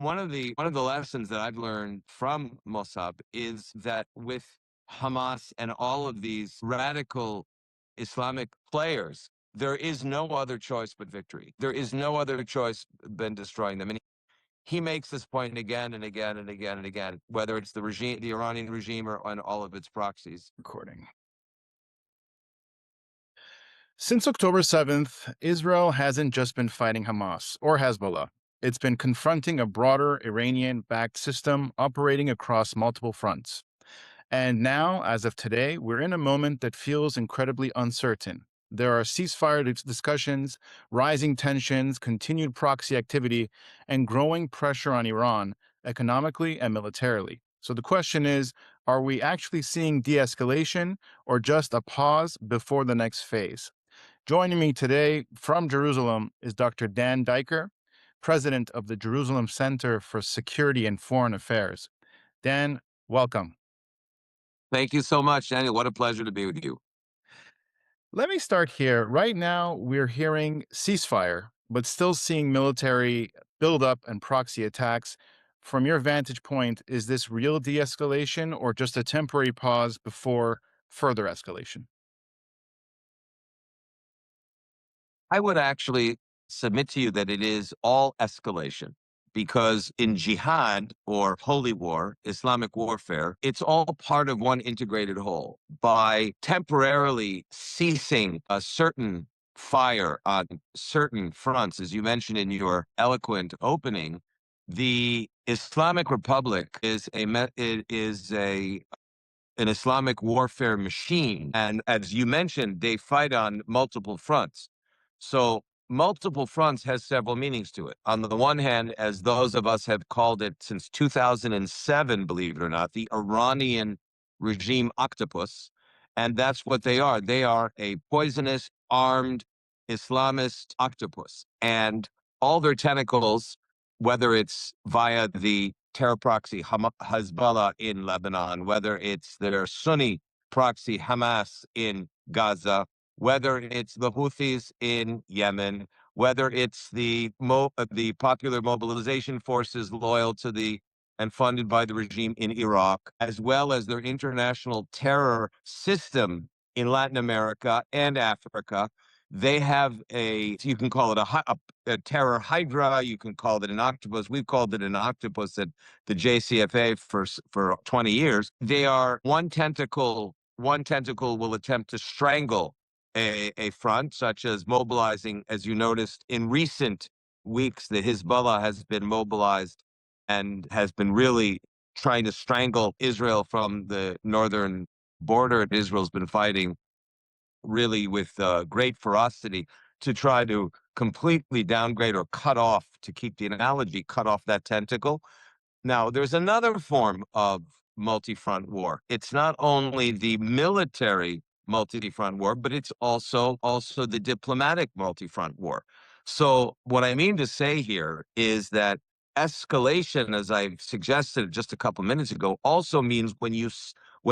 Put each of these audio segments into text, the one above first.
one of the lessons that I've learned from Mosab is that with Hamas and all of these radical Islamic players, there is no other choice but victory. There is no other choice than destroying them. And he makes this point again and again and again and again, whether it's the regime, the Iranian regime, or on all of its proxies. Recording. Since October 7th, Israel hasn't just been fighting Hamas or Hezbollah. It's been confronting a broader Iranian-backed system operating across multiple fronts. And now, as of today, we're in a moment that feels incredibly uncertain. There are ceasefire discussions, rising tensions, continued proxy activity, and growing pressure on Iran economically and militarily. So the question is, are we actually seeing de-escalation or just a pause before the next phase? Joining me today from Jerusalem is Dr. Dan Diker, president of the Jerusalem Center for Security and Foreign Affairs. Dan, welcome. Thank you so much, Daniel. What a pleasure to be with you. Let me start here. Right now, we're hearing ceasefire, but still seeing military buildup and proxy attacks. From your vantage point, is this real de-escalation or just a temporary pause before further escalation? I would actually submit to you that it is all escalation because in jihad or holy war, Islamic warfare, it's all part of one integrated whole. By temporarily ceasing a certain fire on certain fronts, as you mentioned in your eloquent opening, the Islamic Republic is an Islamic warfare machine. And as you mentioned, they fight on multiple fronts. So multiple fronts has several meanings to it. On the one hand, as those of us have called it since 2007, believe it or not, the Iranian regime Octopus. And that's what they are. They are a poisonous, armed Islamist octopus. And all their tentacles, whether it's via the terror proxy Hezbollah in Lebanon, whether it's their Sunni proxy Hamas in Gaza, whether it's the Houthis in Yemen, whether it's the popular mobilization forces loyal to the and funded by the regime in Iraq, as well as their international terror system in Latin America and Africa. They have you can call it a terror hydra, you can call it an octopus. We've called it an octopus at the JCFA for 20 years. They are one tentacle will attempt to strangle a front, such as mobilizing, as you noticed in recent weeks, the Hezbollah has been mobilized and has been really trying to strangle Israel from the northern border. Israel's been fighting really with great ferocity to try to completely downgrade or cut off, to keep the analogy, cut off that tentacle. Now, there's another form of multi-front war. It's not only the military multi-front war, but it's also the diplomatic multi-front war. So what I mean to say here is that escalation, as I suggested just a couple minutes ago, also means when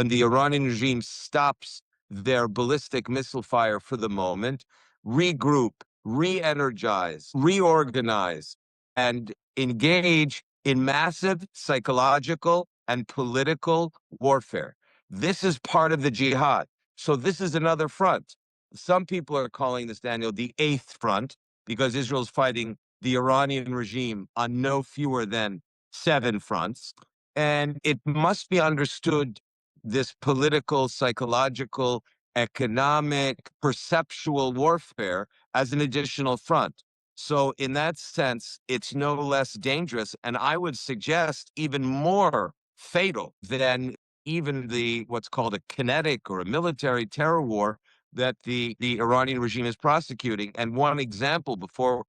the Iranian regime stops their ballistic missile fire for the moment, regroup, re-energize, reorganize, and engage in massive psychological and political warfare. This is part of the jihad. So this is another front. Some people are calling this, Daniel, the eighth front, because Israel's fighting the Iranian regime on no fewer than 7 fronts. And it must be understood, this political, psychological, economic, perceptual warfare as an additional front. So in that sense, it's no less dangerous, and I would suggest even more fatal than even what's called a kinetic or a military terror war that the Iranian regime is prosecuting. And one example, before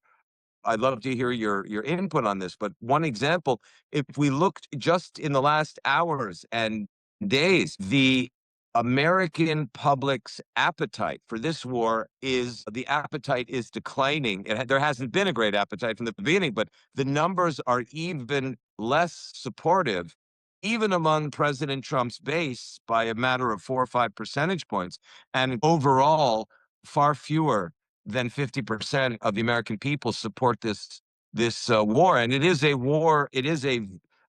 I'd love to hear your input on this, but one example, if we looked just in the last hours and days, the American public's appetite for this war is declining. There hasn't been a great appetite from the beginning, but the numbers are even less supportive, even among President Trump's base, by a matter of 4 or 5 percentage points. And overall, far fewer than 50% of the American people support this this war. And it is a war. It is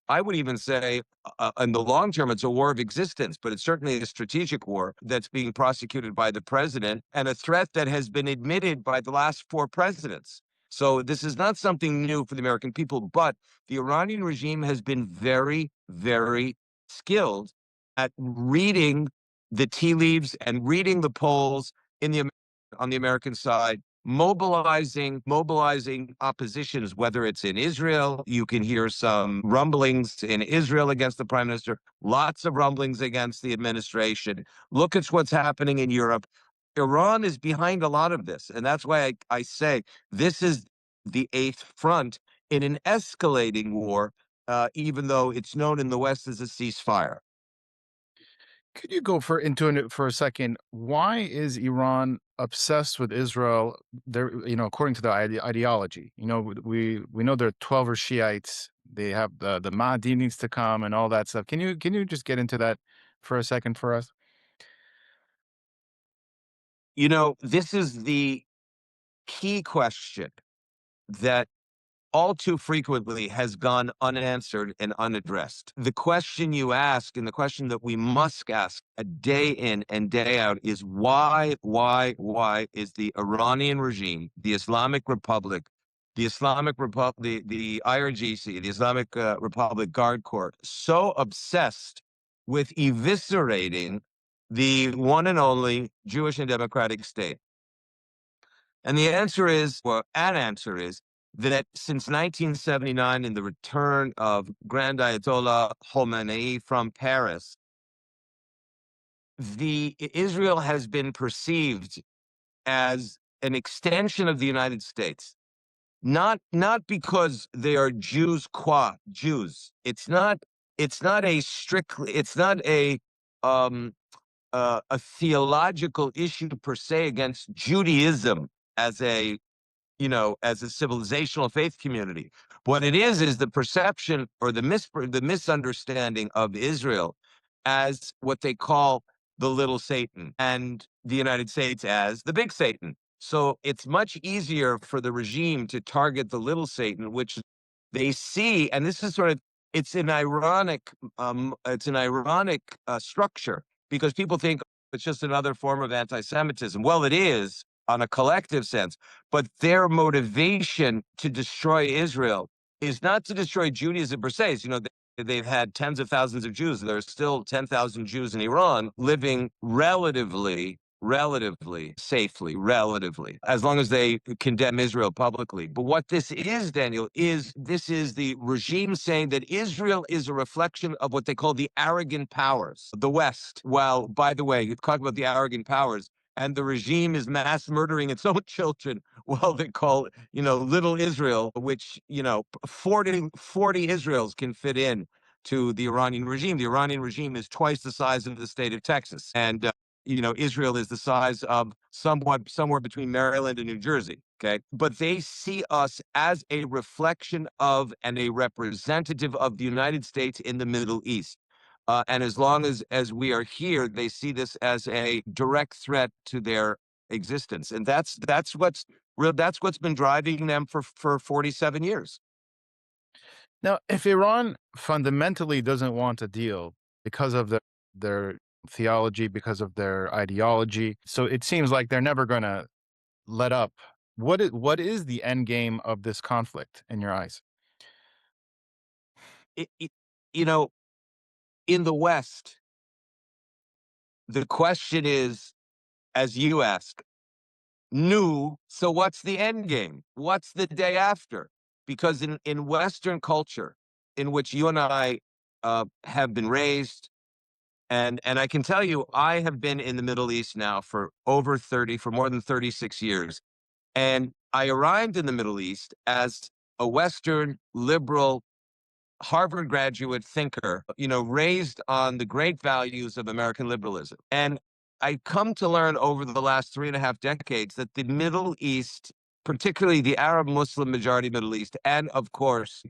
I would even say, in the long term, it's a war of existence, but it's certainly a strategic war that's being prosecuted by the president and a threat that has been admitted by the last 4 presidents. So this is not something new for the American people, but the Iranian regime has been very, very skilled at reading the tea leaves and reading the polls in the on the American side, mobilizing oppositions, whether it's in Israel. You can hear some rumblings in Israel against the prime minister, lots of rumblings against the administration. Look at what's happening in Europe. Iran is behind a lot of this. And that's why I say this is the eighth front in an escalating war, even though it's known in the West as a ceasefire. Could you go into it for a second? Why is Iran obsessed with Israel? They're, according to the ideology, we know they're 12er Shiites. They have the Mahdi needs to come and all that stuff. Can you just get into that for a second for us? This is the key question that all too frequently has gone unanswered and unaddressed. The question you ask, and the question that we must ask a day in and day out, is why is the Iranian regime, the Islamic Republic, the IRGC, the Islamic Republic Guard Corps, so obsessed with eviscerating the one and only Jewish and democratic state? And the answer is, or an answer is, that since 1979, in the return of Grand Ayatollah Khomeini from Paris, Israel has been perceived as an extension of the United States. Not because they are Jews qua Jews. It's not a theological issue per se against Judaism as a civilizational faith community. What it is the perception or the misunderstanding of Israel as what they call the little Satan and the United States as the big Satan. So it's much easier for the regime to target the little Satan, which they see, and this is it's an ironic structure, because people think it's just another form of anti-Semitism. Well, it is on a collective sense, but their motivation to destroy Israel is not to destroy Judaism per se. They've had tens of thousands of Jews. There's still 10,000 Jews in Iran living relatively safely, as long as they condemn Israel publicly. But what this is, Daniel, is the regime saying that Israel is a reflection of what they call the arrogant powers, the West. Well, by the way, you talk about the arrogant powers, and the regime is mass murdering its own children. Well, they call it, little Israel, which, 40 Israels can fit in to the Iranian regime. The Iranian regime is twice the size of the state of Texas. And, Israel is the size of somewhere between Maryland and New Jersey. Okay. But they see us as a reflection of and a representative of the United States in the Middle East. And as long as we are here, they see this as a direct threat to their existence. And that's what's been driving them for 47 years. Now, if Iran fundamentally doesn't want a deal because of their theology, because of their ideology, so it seems like they're never going to let up. What is the end game of this conflict in your eyes? In the West, the question is, as you ask, new. So what's the end game? What's the day after? Because in Western culture, in which you and I have been raised, and I can tell you, I have been in the Middle East now for more than 36 years. And I arrived in the Middle East as a Western liberal Harvard graduate thinker, raised on the great values of American liberalism. And I come to learn over the last 3.5 decades that the Middle East, particularly the Arab Muslim majority Middle East, and of course,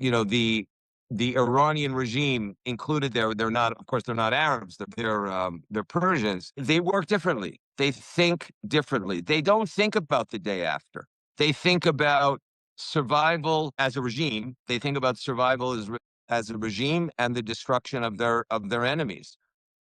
the Iranian regime included there, they're not Arabs, they're Persians. They work differently. They think differently. They don't think about the day after. They think about survival as a regime. They think about survival as a regime and the destruction of their enemies.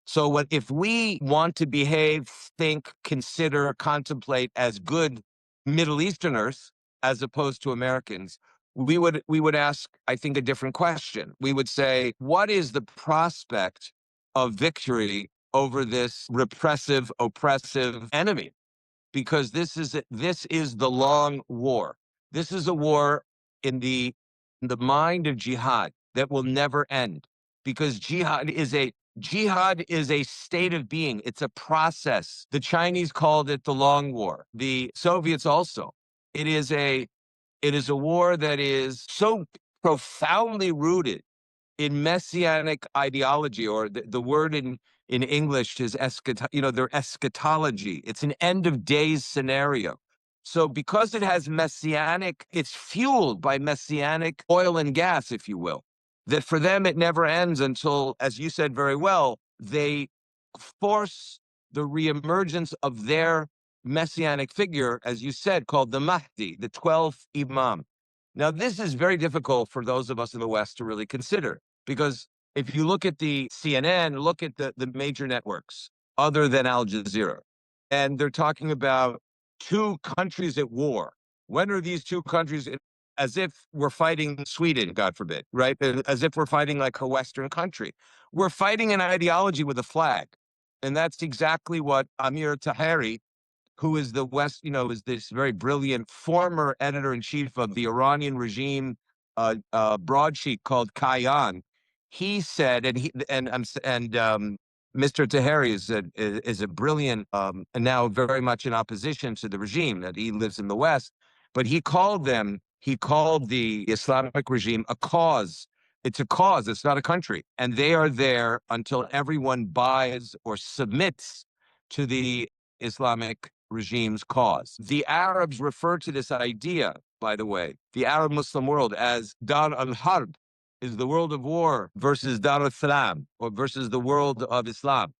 So if we want to behave, think, consider, contemplate as good Middle Easterners as opposed to Americans, we would ask, I think, a different question. We would say, what is the prospect of victory over this repressive, oppressive enemy? Because this is the long war. This is a war in the mind of jihad that will never end, because jihad is a state of being. It's a process. The Chinese called it the long war. The Soviets also. It is a war that is so profoundly rooted in messianic ideology, or the word in English is their eschatology. It's an end of days scenario. So because it has messianic, it's fueled by messianic oil and gas, if you will, that for them it never ends until, as you said very well, they force the reemergence of their messianic figure, as you said, called the Mahdi, the 12th Imam. Now, this is very difficult for those of us in the West to really consider, because if you look at the CNN, look at the major networks other than Al Jazeera, and they're talking about two countries at war. When are these two countries, as if we're fighting Sweden, God forbid, right? As if we're fighting like a Western country. We're fighting an ideology with a flag. And that's exactly what Amir Taheri, who is is this very brilliant former editor-in-chief of the Iranian regime broadsheet called Kayan. He said, Mr. Taheri is a brilliant, and now very much in opposition to the regime, that he lives in the West, but he called the Islamic regime a cause. It's a cause. It's not a country. And they are there until everyone buys or submits to the Islamic regime's cause. The Arabs refer to this idea, by the way, the Arab Muslim world, as Dar al-Harb, is the world of war, versus Dar al-Salam, or versus the world of Islam.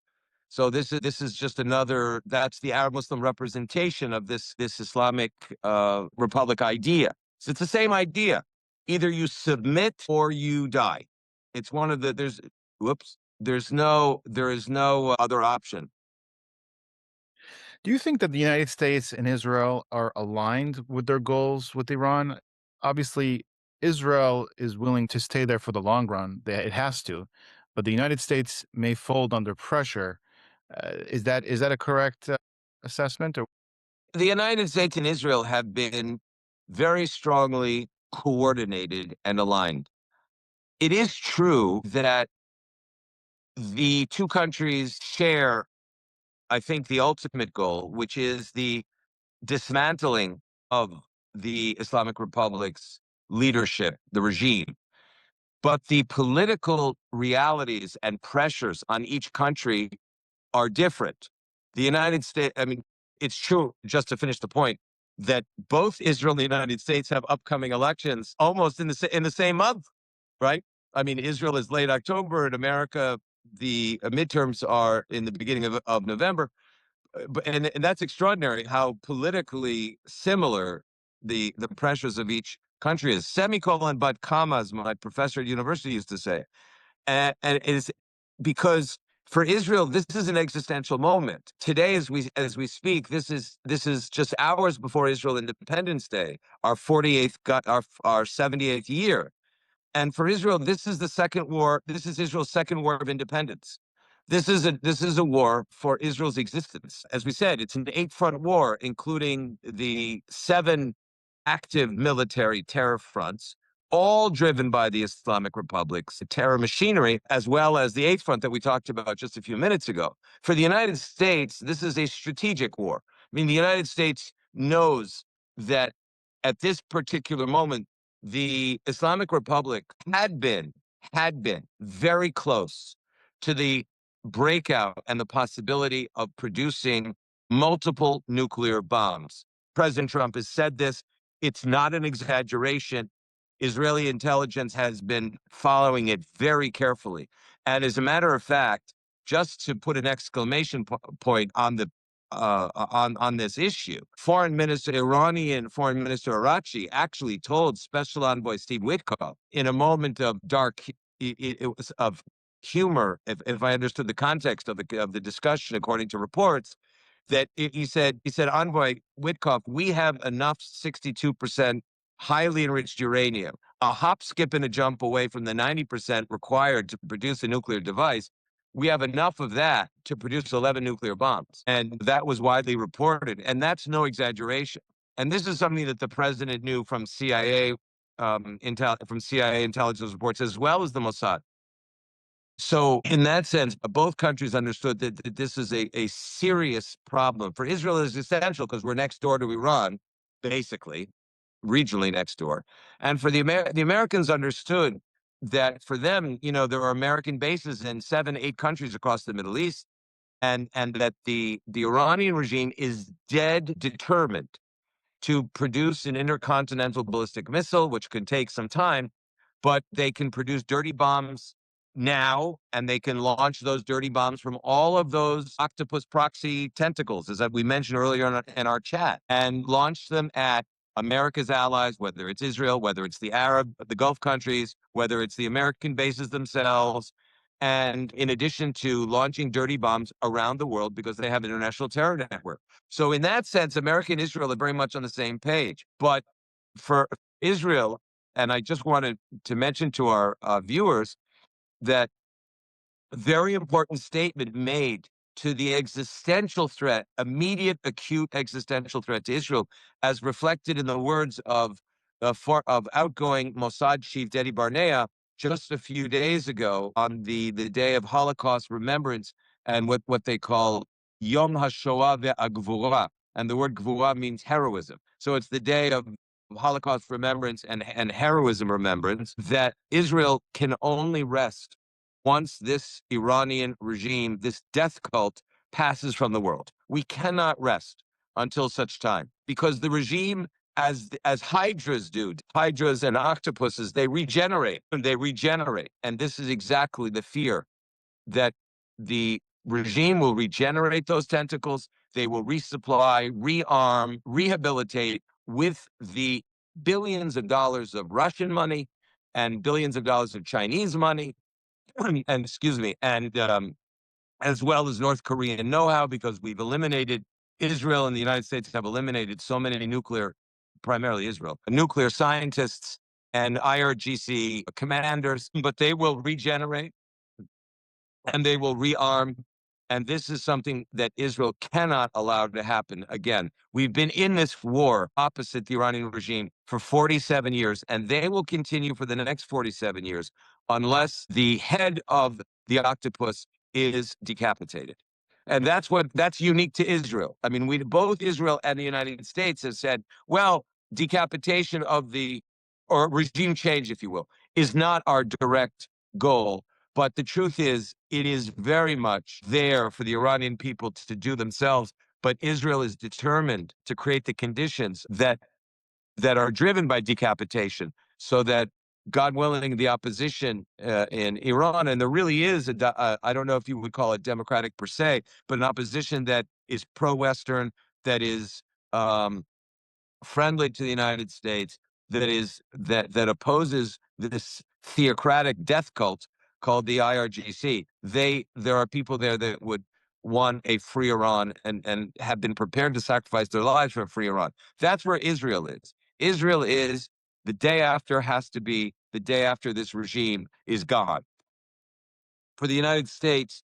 So this is just another, that's the Arab Muslim representation of this Islamic Republic idea. So it's the same idea. Either you submit or you die. It's one of the, there is no other option. Do you think that the United States and Israel are aligned with their goals with Iran? Obviously, Israel is willing to stay there for the long run. It has to, but the United States may fold under pressure. Is that a correct assessment? Or The United States and Israel have been very strongly coordinated and aligned. It is true that the two countries share, I think, the ultimate goal, which is the dismantling of the Islamic Republic's leadership, the regime. But the political realities and pressures on each country are different. The United States, I mean, it's true, just to finish the point, that both Israel and the United States have upcoming elections almost in the same month, right? I mean, Israel is late October, and America, the midterms are in the beginning of November. And that's extraordinary how politically similar the pressures of each country is. Semicolon but commas, my professor at university used to say. And it is because for Israel, this is an existential moment. Today, as we speak, this is just hours before Israel Independence Day, our 48th, our 78th year. And for Israel, this is the second war. This is Israel's second war of independence. This is a war for Israel's existence. As we said, it's an 8-front war, including the 7 active military terror fronts, all driven by the Islamic Republic's terror machinery, as well as the 8th front that we talked about just a few minutes ago. For the United States, this is a strategic war. I mean, the United States knows that at this particular moment, the Islamic Republic had been very close to the breakout and the possibility of producing multiple nuclear bombs. President Trump has said this. It's not an exaggeration. Israeli intelligence has been following it very carefully. And as a matter of fact, just to put an exclamation point on the on this issue. Iranian Foreign Minister Arachi actually told Special Envoy Steve Witkoff in a moment of it was of humor, if I understood the context of the discussion, according to reports, that he said, Envoy Witkoff, we have enough 62% highly enriched uranium, a hop, skip, and a jump away from the 90% required to produce a nuclear device. We have enough of that to produce 11 nuclear bombs. And that was widely reported. And that's no exaggeration. And this is something that the president knew from CIA, from CIA intelligence reports, as well as the Mossad. So in that sense, both countries understood that this is a serious problem. For Israel, it is essential because we're next door to Iran, basically, regionally next door. And for the Americans understood that for them, there are American bases in 7, 8 countries across the Middle East, and that the Iranian regime is dead determined to produce an intercontinental ballistic missile, which could take some time, but they can produce dirty bombs now, and they can launch those dirty bombs from all of those Octopus proxy tentacles, as we mentioned earlier in our chat, and launch them at America's allies, whether it's Israel, whether it's the Gulf countries, whether it's the American bases themselves, and in addition to launching dirty bombs around the world because they have an international terror network. So in that sense, America and Israel are very much on the same page. But for Israel, and I just wanted to mention to our viewers that a very important statement made to the existential threat, immediate, acute existential threat to Israel, as reflected in the words of outgoing Mossad chief Dedi Barnea just a few days ago on the day of Holocaust remembrance and what they call Yom HaShoah ve'Agvura. And the word Gvura means heroism. So it's the day of Holocaust remembrance and heroism remembrance that Israel can only rest once this Iranian regime, this death cult, passes from the world. We cannot rest until such time, because the regime, as hydras do, hydras and octopuses, they regenerate. And this is exactly the fear, that the regime will regenerate those tentacles. They will resupply, rearm, rehabilitate with the billions of dollars of Russian money and billions of dollars of Chinese money, and as well as North Korean know-how, because we've eliminated, Israel and the United States have eliminated so many primarily Israel, nuclear scientists and IRGC commanders, but they will regenerate and they will rearm. And this is something that Israel cannot allow to happen again. We've been in this war opposite the Iranian regime for 47 years, and they will continue for the next 47 years unless the head of the octopus is decapitated. And that's unique to Israel. I mean, both Israel and the United States have said, well, decapitation or regime change, if you will, is not our direct goal. But the truth is, it is very much there for the Iranian people to do themselves. But Israel is determined to create the conditions that are driven by decapitation, so that, God willing, the opposition in Iran, and there really is I don't know if you would call it democratic per se, but an opposition that is pro-Western, that is friendly to the United States, that opposes this theocratic death cult called the IRGC. There are people there that would want a free Iran and have been prepared to sacrifice their lives for a free Iran. That's where Israel is. Israel is, the day after has to be the day after this regime is gone. For the United States,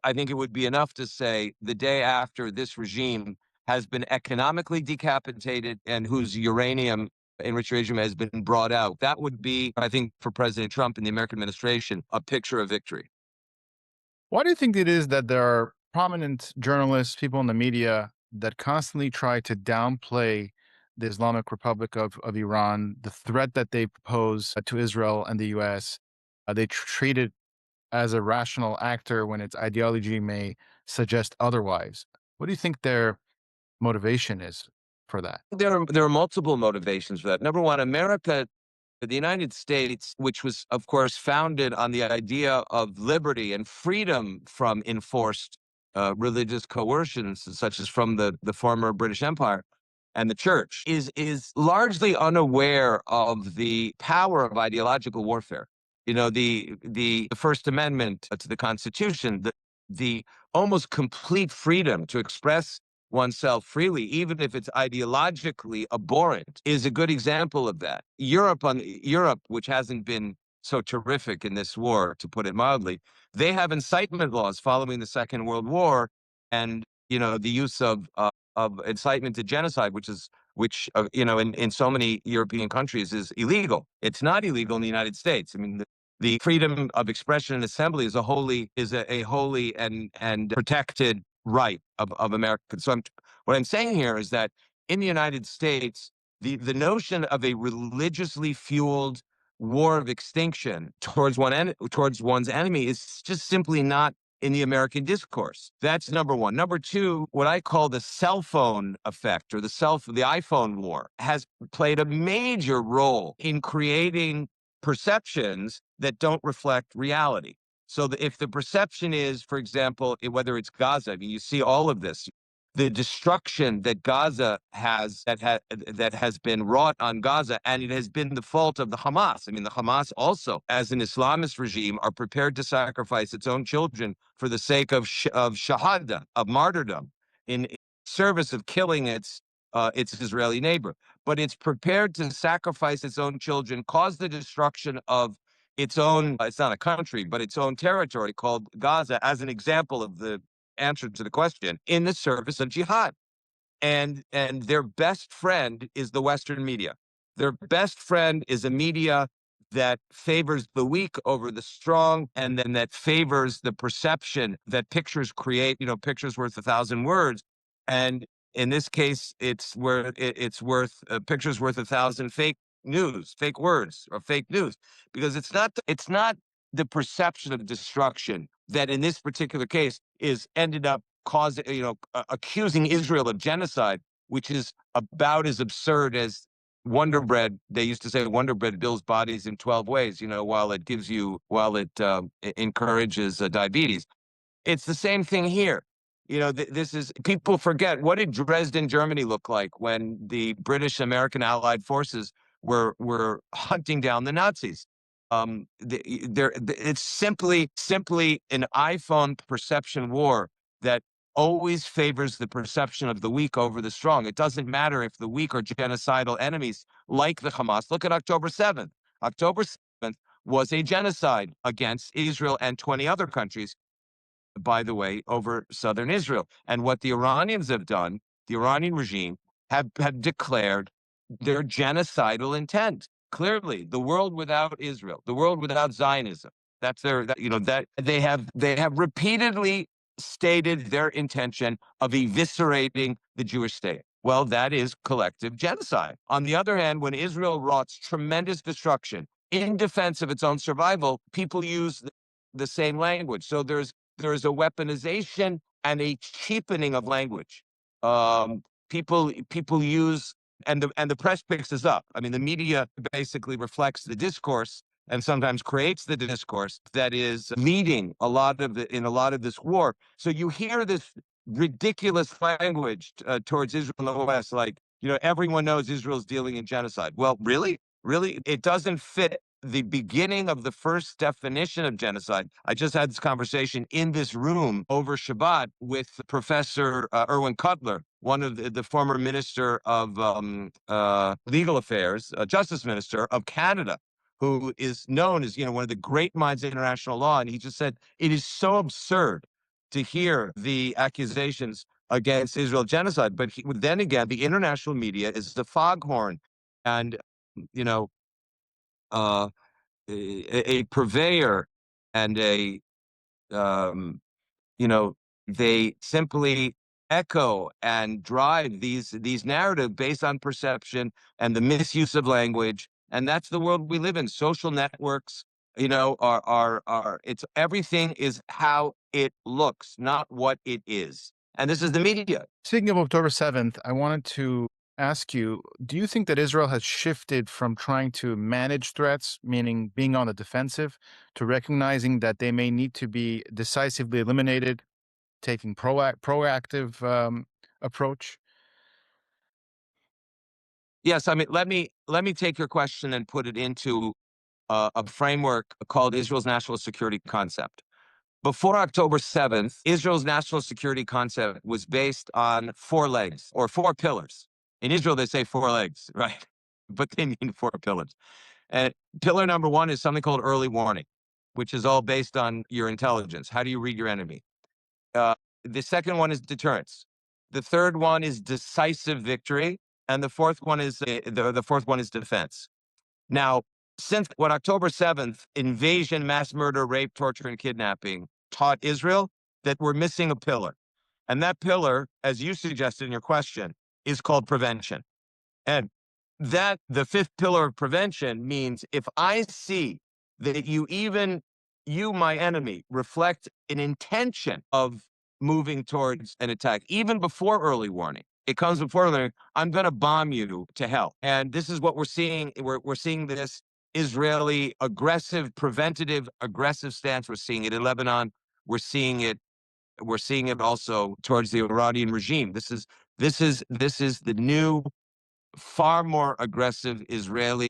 I think it would be enough to say the day after this regime has been economically decapitated and whose uranium enriched uranium has been brought out. That would be, I think, for President Trump and the American administration, a picture of victory. Why do you think it is that there are prominent journalists, people in the media, that constantly try to downplay the Islamic Republic of Iran, the threat that they pose to Israel and the U.S.? They treat it as a rational actor when its ideology may suggest otherwise. What do you think their motivation is for that? There are multiple motivations for that. Number one, the United States, which was, of course, founded on the idea of liberty and freedom from enforced religious coercions, such as from the former British Empire and the church, is largely unaware of the power of ideological warfare. You know, the First Amendment to the Constitution, the almost complete freedom to express oneself freely, even if it's ideologically abhorrent, is a good example of that. Europe, which hasn't been so terrific in this war, to put it mildly, they have incitement laws following the Second World War, and the use of incitement to genocide, which in so many European countries is illegal. It's not illegal in the United States. I mean, the freedom of expression and assembly is a holy and protected right of Americans. So what I'm saying here is that in the United States, the notion of a religiously fueled war of extinction towards one's enemy is just simply not in the American discourse. That's number one. Number two, what I call the cell phone effect, or the iPhone war, has played a major role in creating perceptions that don't reflect reality. So if the perception is, for example, whether it's Gaza, I mean, you see all of this, the destruction that Gaza that has been wrought on Gaza, and it has been the fault of the Hamas. I mean, the Hamas also, as an Islamist regime, are prepared to sacrifice its own children for the sake of shahada, of martyrdom, in service of killing its Israeli neighbor. But it's prepared to sacrifice its own children, cause the destruction of its own, it's not a country, but its own territory called Gaza, as an example of the answer to the question, in the service of jihad. And their best friend is the Western media. Their best friend is a media that favors the weak over the strong, and then that favors the perception that pictures create, pictures worth 1,000 words. And in this case, it's worth pictures worth 1,000 fake words, or fake news, because it's not the perception of destruction that in this particular case is ended up causing, accusing Israel of genocide, which is about as absurd as Wonder Bread. They used to say Wonder Bread builds bodies in 12 ways, while it encourages diabetes. It's the same thing here. This is, people forget, what did Dresden, Germany look like when the British American Allied forces were hunting down the Nazis? It's simply an iPhone perception war that always favors the perception of the weak over the strong. It doesn't matter if the weak are genocidal enemies like the Hamas. Look at October 7th. October 7th was a genocide against Israel and 20 other countries, by the way, over southern Israel. And what the Iranians have done, the Iranian regime, have declared their genocidal intent. Clearly, the world without Israel, the world without Zionism, that they have repeatedly stated their intention of eviscerating the Jewish state. Well, that is collective genocide. On the other hand, when Israel wrought tremendous destruction in defense of its own survival, people use the same language. So there's a weaponization and a cheapening of language. People use, and the press picks this up. I mean, the media basically reflects the discourse and sometimes creates the discourse that is leading in a lot of this war. So you hear this ridiculous language towards Israel in the West, like, everyone knows Israel's dealing in genocide. Well, really? It doesn't fit the beginning of the first definition of genocide. I just had this conversation in this room over Shabbat with Professor Erwin Cutler, one of the former Minister of Legal Affairs, Justice Minister of Canada, who is known as, one of the great minds of international law. And he just said, it is so absurd to hear the accusations against Israel genocide. But then again, the international media is the foghorn. And, uh, a purveyor and they simply echo and drive these narratives based on perception and the misuse of language. And that's the world we live in. Social networks, it's everything is how it looks, not what it is. And this is the media. Speaking of October 7th, I wanted to ask you, do you think that Israel has shifted from trying to manage threats, meaning being on the defensive, to recognizing that they may need to be decisively eliminated? taking proactive approach? Yes, I mean, let me take your question and put it into a framework called Israel's national security concept. Before October 7th, Israel's national security concept was based on four legs or four pillars. In Israel, they say four legs, right? But they mean four pillars. And pillar number one is something called early warning, which is all based on your intelligence. How do you read your enemy? Uh, the second one is deterrence. The third one is decisive victory, and the fourth one is defense. Now, since what October 7th, invasion, mass murder, rape, torture, and kidnapping taught Israel, that we're missing a pillar. And that pillar, as you suggested in your question, is called prevention. And that the fifth pillar of prevention means if I see that you, my enemy, reflect an intention of moving towards an attack, even before early warning, it comes before early warning, I'm going to bomb you to hell. And this is what we're seeing. We're seeing this Israeli preventative aggressive stance. We're seeing it in Lebanon. We're seeing it. We're seeing it also towards the Iranian regime. This is the new, far more aggressive Israeli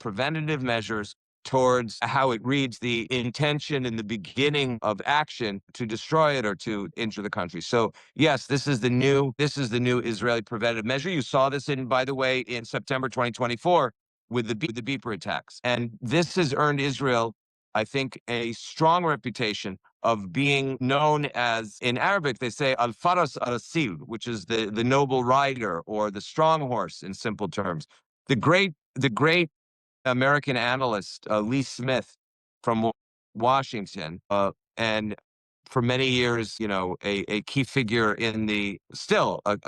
preventative measures towards how it reads the intention in the beginning of action to destroy it or to injure the country. So yes, this is the new Israeli preventative measure. You saw this by the way, in September 2024 with the beeper attacks, and this has earned Israel, I think, a strong reputation of being known as, in Arabic, they say al faras al asil, which is the noble rider or the strong horse in simple terms. The great American analyst Lee Smith from Washington, and for many years, a key figure in a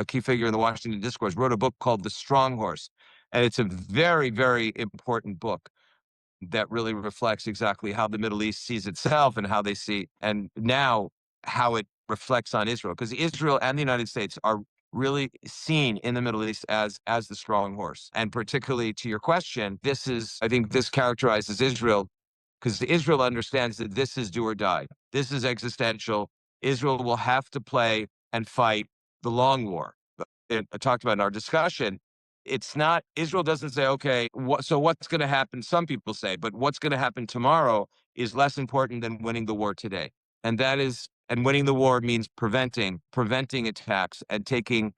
key figure in the Washington discourse, wrote a book called The Strong Horse, and it's a very, very important book that really reflects exactly how the Middle East sees itself and how they see, and now how it reflects on Israel, because Israel and the United States are really seen in the Middle East as the strong horse. And particularly to your question, I think this characterizes Israel, because Israel understands that this is do or die. This is existential. Israel will have to play and fight the long war. I talked about in our discussion, it's not, Israel doesn't say, okay, so what's going to happen? Some people say, but what's going to happen tomorrow is less important than winning the war today. And winning the war means preventing attacks and taking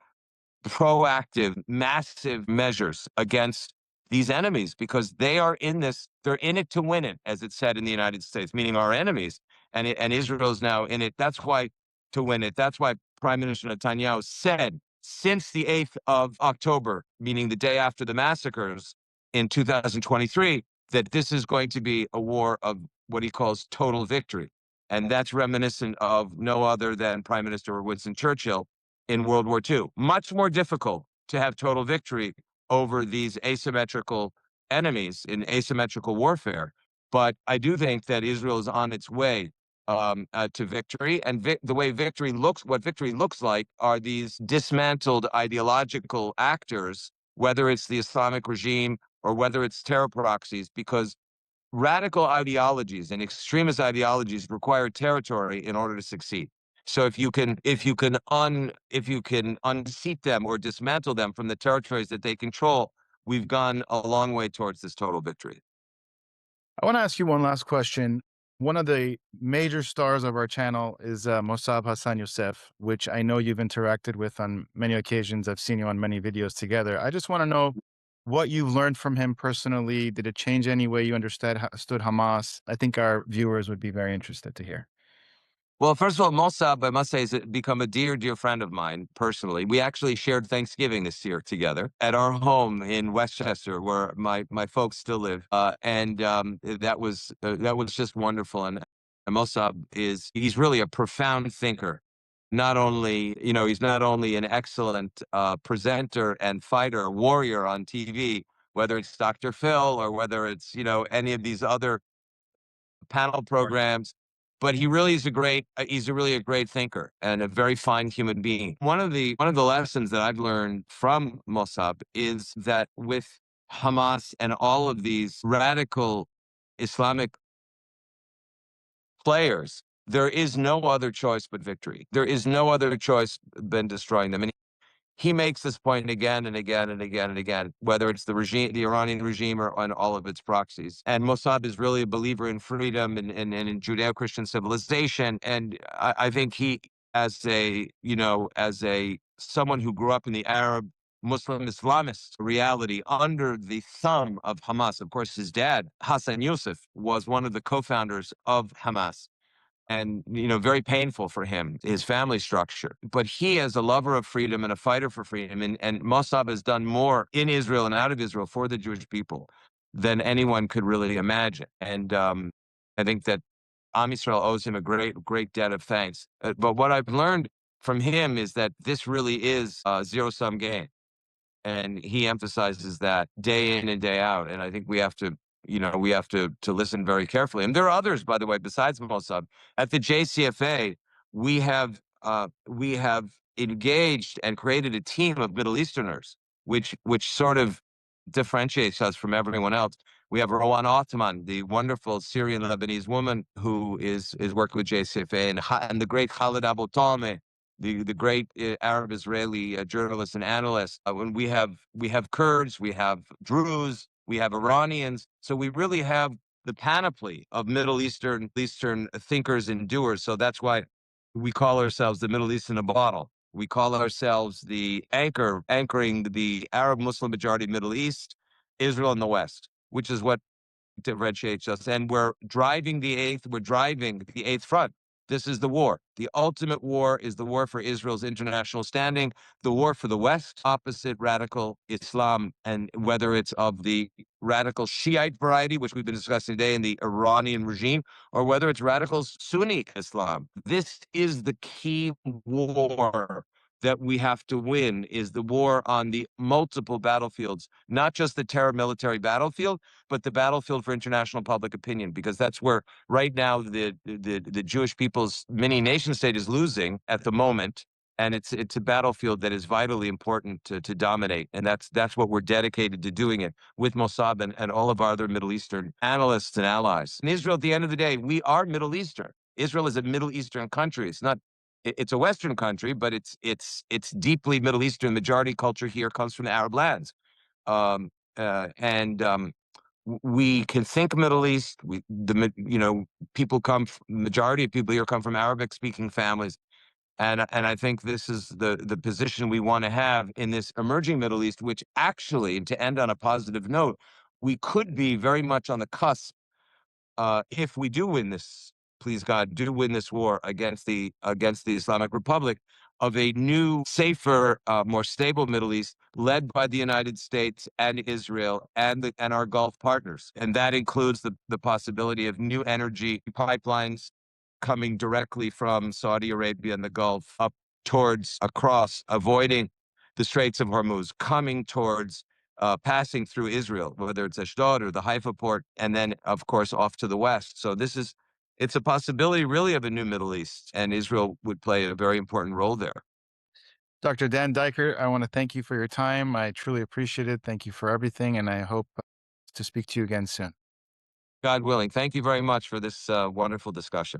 proactive, massive measures against these enemies, because they're in it to win it, as it said in the United States, meaning our enemies. And Israel's now in it. That's why, to win it. That's why Prime Minister Netanyahu said since the 8th of October, meaning the day after the massacres in 2023, that this is going to be a war of what he calls total victory. And that's reminiscent of no other than Prime Minister Winston Churchill in World War II. Much more difficult to have total victory over these asymmetrical enemies in asymmetrical warfare. But I do think that Israel is on its way to victory. And the way what victory looks like are these dismantled ideological actors, whether it's the Islamic regime or whether it's terror proxies, because radical ideologies and extremist ideologies require territory in order to succeed. So if you can unseat them or dismantle them from the territories that they control, we've gone a long way towards this total victory. I want to ask you one last question. One of the major stars of our channel is Mosab Hassan Yousef, which I know you've interacted with on many occasions. I've seen you on many videos together. I just want to know what you've learned from him personally. Did it change any way you understood Hamas? I think our viewers would be very interested to hear. Well, first of all, Mosab, I must say, has become a dear, dear friend of mine personally. We actually shared Thanksgiving this year together at our home in Westchester, where my folks still live, and that was just wonderful. And Mosab he's really a profound thinker. He's not only an excellent presenter and fighter, warrior on TV, whether it's Dr. Phil or whether it's any of these other panel programs, but he's really a great thinker and a very fine human being. One of the lessons that I've learned from Mossab is that with Hamas and all of these radical Islamic players, there is no other choice but victory. There is no other choice than destroying them. And he makes this point again and again and again and again, whether it's the regime, the Iranian regime, or on all of its proxies. And Mosab is really a believer in freedom and in Judeo-Christian civilization. And I think he, as a, as a someone who grew up in the Arab Muslim Islamist reality under the thumb of Hamas. Of course, his dad, Hassan Yousef, was one of the co-founders of Hamas, and very painful for him, his family structure. But he, as a lover of freedom and a fighter for freedom, and Mossab has done more in Israel and out of Israel for the Jewish people than anyone could really imagine. And I think that Am Yisrael owes him a great debt of thanks. But what I've learned from him is that this really is a zero-sum game. And he emphasizes that day in and day out. And I think we have to, to listen very carefully. And there are others, by the way, besides Mossab. At the JCFA, we have engaged and created a team of Middle Easterners, which sort of differentiates us from everyone else. We have Rowan Othman, the wonderful Syrian Lebanese woman who is working with JCFA, and the great Khalid Abu Talmeh, the great Arab Israeli journalist and analyst. When we have Kurds, we have Druze, we have Iranians. So we really have the panoply of Middle Eastern thinkers and doers. So that's why we call ourselves the Middle East in a bottle. We call ourselves the anchoring the Arab Muslim majority Middle East, Israel, and the West, which is what differentiates us. And we're driving the eighth front. This is the war. The ultimate war is the war for Israel's international standing, the war for the West, opposite radical Islam, and whether it's of the radical Shiite variety, which we've been discussing today in the Iranian regime, or whether it's radical Sunni Islam. This is the key war that we have to win, is the war on the multiple battlefields, not just the terror military battlefield, but the battlefield for international public opinion, because that's where right now the Jewish people's mini nation state is losing at the moment. And it's a battlefield that is vitally important to dominate. And that's what we're dedicated to doing it with Mossab and all of our other Middle Eastern analysts and allies. In Israel, at the end of the day, we are Middle Eastern. Israel is a Middle Eastern country. It's a Western country, but it's deeply Middle Eastern. Majority culture here comes from the Arab lands. We can think Middle East. People majority of people here come from Arabic-speaking families, and I think this is the position we want to have in this emerging Middle East, which actually, and to end on a positive note, we could be very much on the cusp, if we do win this, please God, do win this war against the Islamic Republic, of a new, safer, more stable Middle East led by the United States and Israel and our Gulf partners. And that includes the possibility of new energy pipelines coming directly from Saudi Arabia and the Gulf up across, avoiding the Straits of Hormuz, coming towards passing through Israel, whether it's Ashdod or the Haifa port, and then, of course, off to the west. So it's a possibility really of a new Middle East, and Israel would play a very important role there. Dr. Dan Diker, I want to thank you for your time. I truly appreciate it. Thank you for everything, and I hope to speak to you again soon. God willing. Thank you very much for this wonderful discussion.